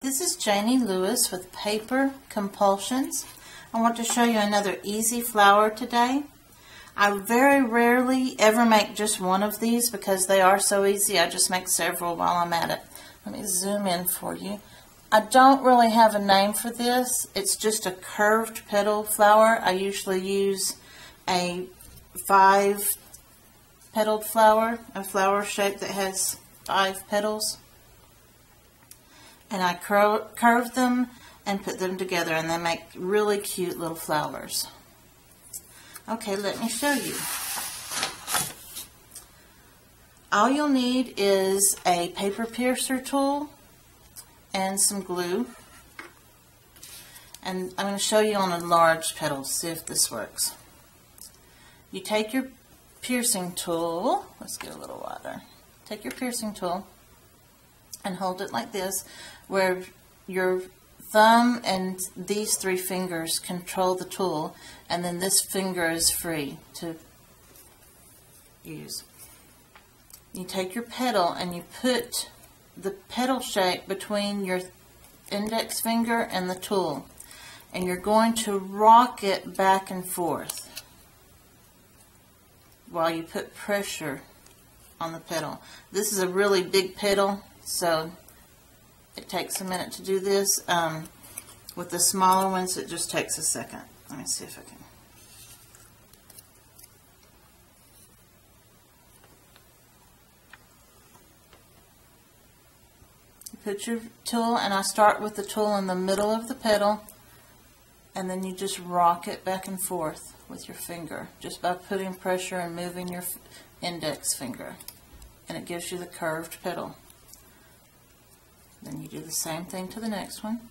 This is Janie Lewis with Paper Compulsions. I want to show you another easy flower today. I very rarely ever make just one of these because they are so easy. I just make several while I'm at it. Let me zoom in for you. I don't really have a name for this. It's just a curved petal flower. I usually use a 5-petaled flower, a flower shape that has 5 petals. And I curve them and put them together, and they make really cute little flowers. Okay, let me show you. All you'll need is a paper piercer tool and some glue. And I'm going to show you on a large petal to see if this works. You take your piercing tool, let's get a little wider. Take your piercing tool and hold it like this, where your thumb and these 3 fingers control the tool, and then this finger is free to use. You take your petal and you put the petal shape between your index finger and the tool, and you're going to rock it back and forth while you put pressure on the petal. This is a really big petal, so it takes a minute to do this. With the smaller ones, it just takes a second. Let me see if I can. You put your tool, and I start with the tool in the middle of the petal, and then you just rock it back and forth with your finger, just by putting pressure and moving your index finger, and it gives you the curved petal. Then you do the same thing to the next one.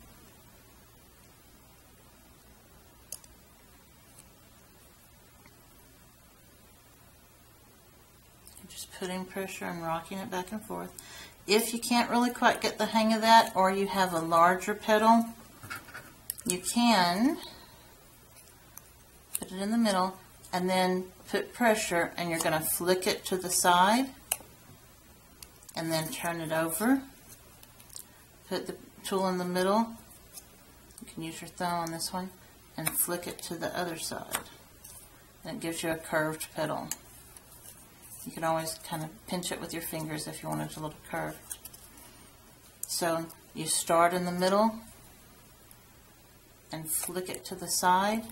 You're just putting pressure and rocking it back and forth. If you can't really quite get the hang of that, or you have a larger petal, you can put it in the middle and then put pressure, and you're going to flick it to the side and then turn it over. Put the tool in the middle. You can use your thumb on this one and flick it to the other side. And it gives you a curved petal. You can always kind of pinch it with your fingers if you want it a little curved. So you start in the middle and flick it to the side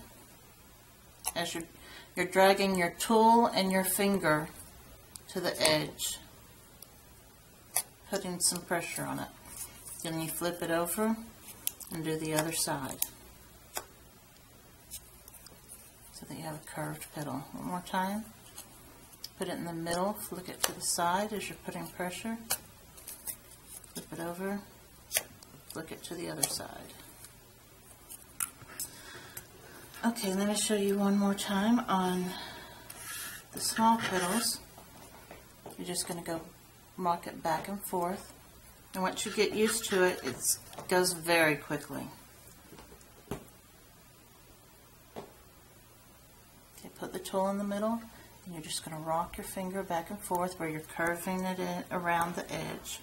as you're dragging your tool and your finger to the edge, putting some pressure on it. Then you flip it over and do the other side so that you have a curved petal. One more time. Put it in the middle, flick it to the side as you're putting pressure. Flip it over, flick it to the other side. Okay, let me show you one more time on the small petals. You're just going to go rock it back and forth. And once you get used to it, it goes very quickly. Okay, put the tool in the middle, and you're just going to rock your finger back and forth where you're curving it in around the edge.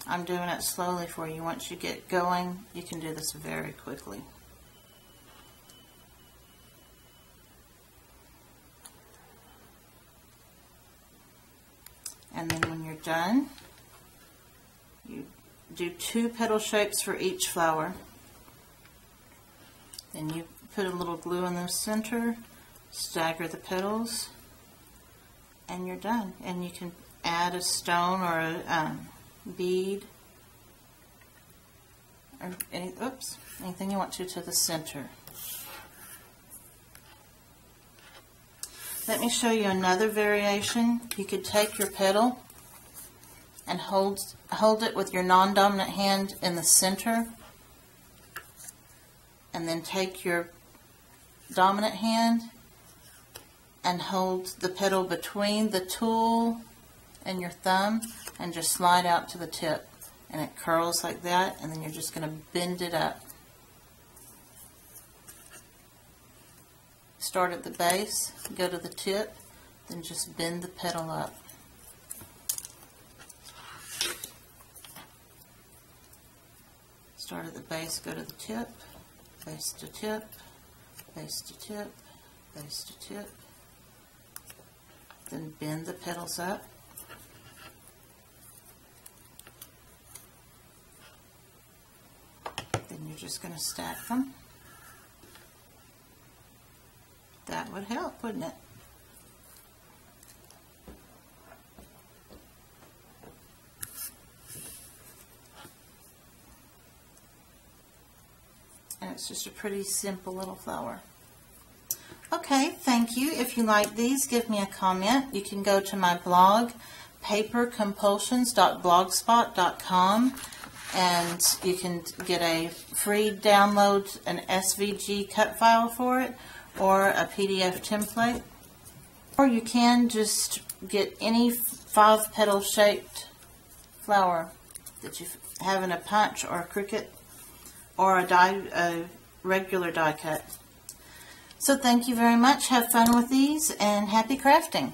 I'm doing it slowly for you. Once you get going, you can do this very quickly. And then when you're done, you do 2 petal shapes for each flower. Then you put a little glue in the center, stagger the petals, and you're done. And you can add a stone or a bead or anything you want to the center. Let me show you another variation. You could take your petal and hold it with your non-dominant hand in the center, and then take your dominant hand and hold the petal between the tool and your thumb and just slide out to the tip, and it curls like that, and then you're just going to bend it up. Start at the base, go to the tip, then just bend the petal up. start at the base, go to the tip, base to tip, base to tip, base to tip. Then bend the petals up. Then you're just going to stack them. That would help, wouldn't it? And it's just a pretty simple little flower. Okay, thank you. If you like these, give me a comment. You can go to my blog, papercompulsions.blogspot.com, and you can get a free download, an SVG cut file for it, or a PDF template. Or you can just get any 5-petal shaped flower that you have in a punch or a Cricut, or a regular die cut. So thank you very much. Have fun with these and happy crafting.